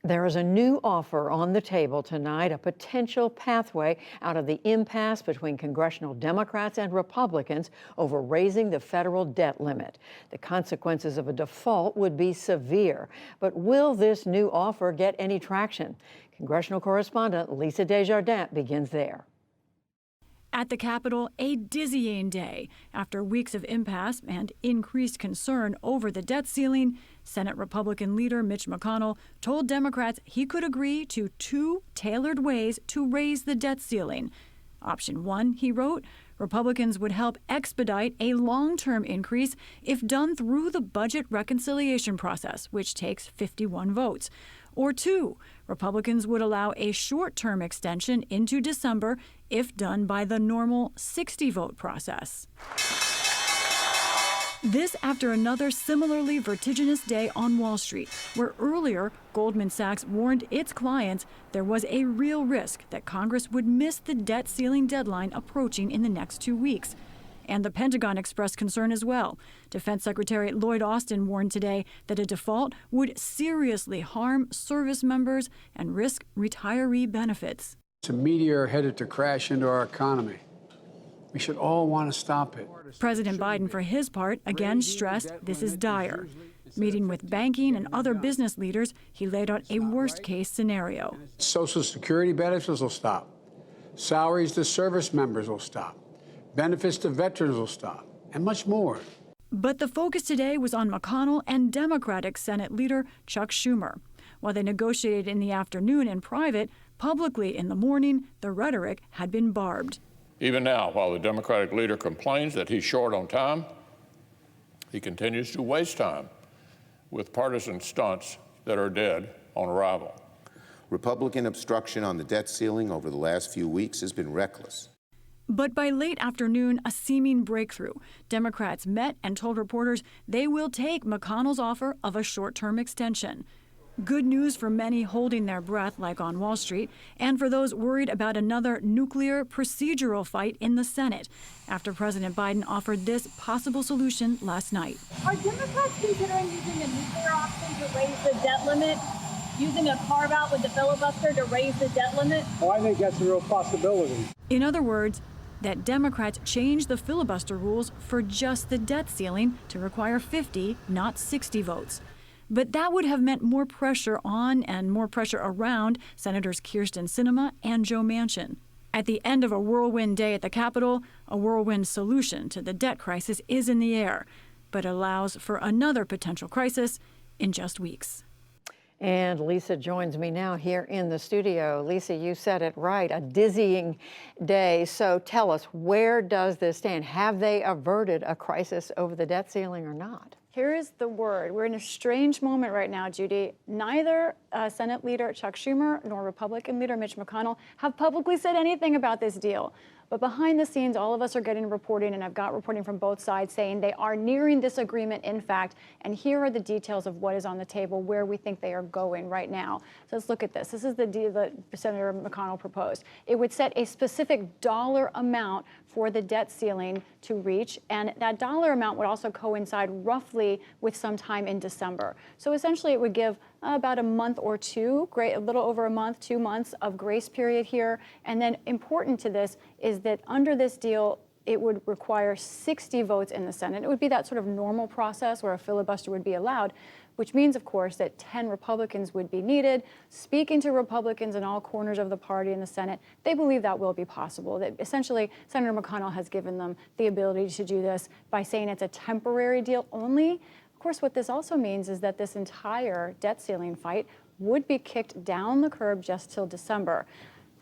There is a new offer on the table tonight, a potential pathway out of the impasse between congressional Democrats and Republicans over raising the federal debt limit. The consequences of a default would be severe. But will this new offer get any traction? Congressional correspondent Lisa Desjardins begins there. At the Capitol, a dizzying day. After weeks of impasse and increased concern over the debt ceiling, Senate Republican leader Mitch McConnell told Democrats he could agree to two tailored ways to raise the debt ceiling. Option one, he wrote, Republicans would help expedite a long-term increase if done through the budget reconciliation process, which takes 51 votes. Or two, Republicans would allow a short-term extension into December if done by the normal 60-vote process. This after another similarly vertiginous day on Wall Street, where earlier Goldman Sachs warned its clients there was a real risk that Congress would miss the debt ceiling deadline approaching in the next 2 weeks. And the Pentagon expressed concern as well. Defense Secretary Lloyd Austin warned today that a default would seriously harm service members and risk retiree benefits. It's a meteor headed to crash into our economy. We should all want to stop it. President Biden, for his part, again stressed this is dire. Meeting with banking and other business leaders, he laid out a worst-case scenario. Social Security benefits will stop. Salaries to service members will stop. Benefits to veterans will stop, and much more. But the focus today was on McConnell and Democratic Senate leader Chuck Schumer. While they negotiated in the afternoon in private, publicly in the morning, the rhetoric had been barbed. Even now, while the Democratic leader complains that he's short on time, he continues to waste time with partisan stunts that are dead on arrival. Republican obstruction on the debt ceiling over the last few weeks has been reckless. But by late afternoon, a seeming breakthrough. Democrats met and told reporters they will take McConnell's offer of a short-term extension. Good news for many holding their breath, like on Wall Street, and for those worried about another nuclear procedural fight in the Senate, after President Biden offered this possible solution last night. Are Democrats considering using a nuclear option to raise the debt limit? Using a carve-out with the filibuster to raise the debt limit? Well, I think that's a real possibility. In other words, that Democrats change the filibuster rules for just the debt ceiling to require 50, not 60 votes. But that would have meant more pressure on and more pressure around Senators Kyrsten Sinema and Joe Manchin. At the end of a whirlwind day at the Capitol, a whirlwind solution to the debt crisis is in the air, but allows for another potential crisis in just weeks. And Lisa joins me now here in the studio. Lisa, you said it right, a dizzying day. So tell us, where does this stand? Have they averted a crisis over the debt ceiling or not? Here is the word. We're in a strange moment right now, Judy. Neither Senate leader Chuck Schumer nor Republican leader Mitch McConnell have publicly said anything about this deal. But behind the scenes, all of us are getting reporting, and I've got reporting from both sides saying they are nearing this agreement, in fact. And here are the details of what is on the table, where we think they are going right now. So let's look at this. This is the deal that Senator McConnell proposed. It would set a specific dollar amount for the debt ceiling to reach, and that dollar amount would also coincide roughly with some time in December. So essentially, it would give about a month or two, a little over a month, 2 months of grace period here. And then important to this is that under this deal, it would require 60 votes in the Senate. It would be that sort of normal process where a filibuster would be allowed, which means, of course, that 10 Republicans would be needed. Speaking to Republicans in all corners of the party in the Senate, they believe that will be possible. That essentially, Senator McConnell has given them the ability to do this by saying it's a temporary deal only. Of course, what this also means is that this entire debt ceiling fight would be kicked down the curb just till December.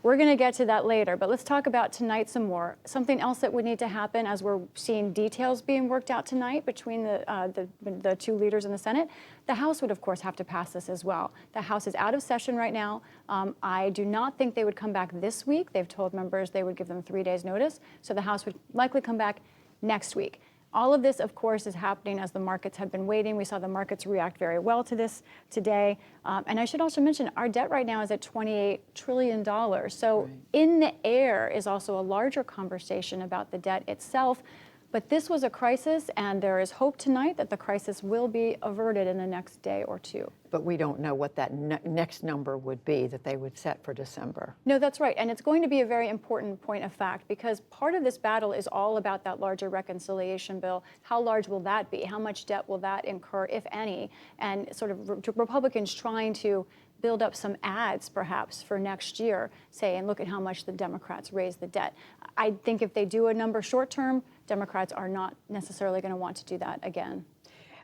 We're going to get to that later, but let's talk about tonight some more. Something else that would need to happen as we're seeing details being worked out tonight between the two leaders in the Senate. The House would, of course, have to pass this as well. The House is out of session right now. I do not think they would come back this week. They've told members they would give them 3 days' notice, so the House would likely come back next week. All of this, of course, is happening as the markets have been waiting. We saw the markets react very well to this today. And I should also mention our debt right now is at $28 trillion. So in the air is also a larger conversation about the debt itself. But this was a crisis, and there is hope tonight that the crisis will be averted in the next day or two. But we don't know what that next number would be that they would set for December. No, that's right. And it's going to be a very important point of fact, because part of this battle is all about that larger reconciliation bill. How large will that be? How much debt will that incur, if any? And sort of Republicans trying to build up some ads, perhaps, for next year, saying, look at how much the Democrats raised the debt. I think if they do a number short term, Democrats are not necessarily going to want to do that again.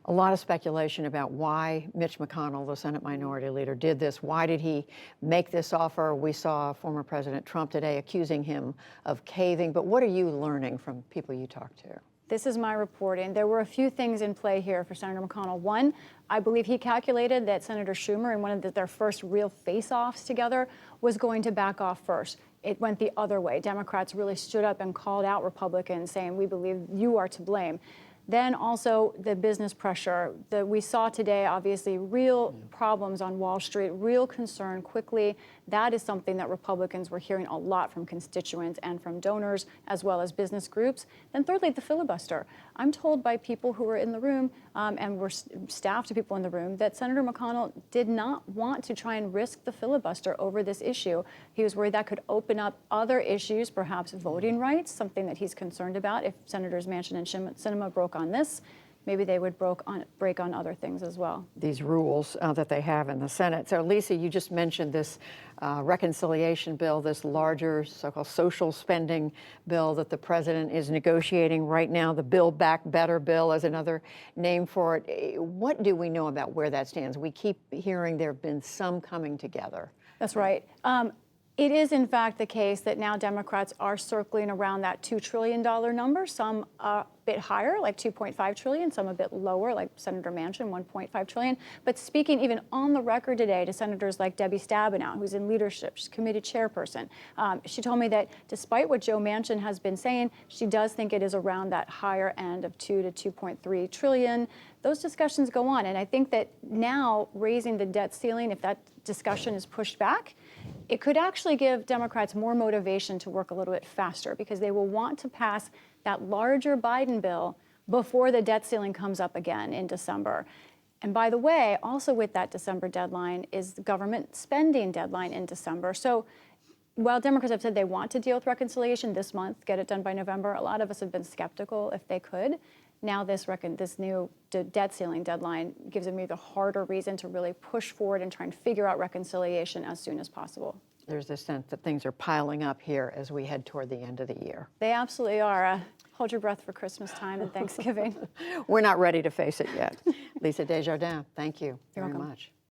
A lot of speculation about why Mitch McConnell, the Senate Minority Leader, did this. Why did he make this offer? We saw former President Trump today accusing him of caving. But what are you learning from people you talk to? This is my reporting. There were a few things in play here for Senator McConnell. One, I believe he calculated that Senator Schumer, in one of their first real face-offs together, was going to back off first. It went the other way. Democrats really stood up and called out Republicans, saying, we believe you are to blame. Then also the business pressure that we saw today, obviously real problems on Wall Street, real concern quickly. That is something that Republicans were hearing a lot from constituents and from donors, as well as business groups. Then thirdly, the filibuster. I'm told by people who were in the room and were staff to people in the room that Senator McConnell did not want to try and risk the filibuster over this issue. He was worried that could open up other issues, perhaps voting rights, something that he's concerned about. If Senators Manchin and Sinema broke on this, maybe they would break on other things as well. These rules that they have in the Senate. So, Lisa, you just mentioned this reconciliation bill, this larger so-called social spending bill that the president is negotiating right now. The Build Back Better bill is another name for it. What do we know about where that stands? We keep hearing there have been some coming together. That's right. It is, in fact, the case that now Democrats are circling around that $2 trillion number, some a bit higher, like $2.5 trillion, some a bit lower, like Senator Manchin, $1.5 trillion. But speaking even on the record today to senators like Debbie Stabenow, who's in leadership, she's committee chairperson, she told me that despite what Joe Manchin has been saying, she does think it is around that higher end of 2 to 2.3 trillion. Those discussions go on. And I think that now raising the debt ceiling, if that discussion is pushed back, it could actually give Democrats more motivation to work a little bit faster, because they will want to pass that larger Biden bill before the debt ceiling comes up again in December. And by the way, also with that December deadline is the government spending deadline in December. So while Democrats have said they want to deal with reconciliation this month, get it done by November, a lot of us have been skeptical if they could. Now this new debt ceiling deadline gives them either harder reason to really push forward and try and figure out reconciliation as soon as possible. There's this sense that things are piling up here as we head toward the end of the year. They absolutely are. Hold your breath for Christmas time and Thanksgiving. We're not ready to face it yet. Lisa Desjardins, thank you very welcome. much.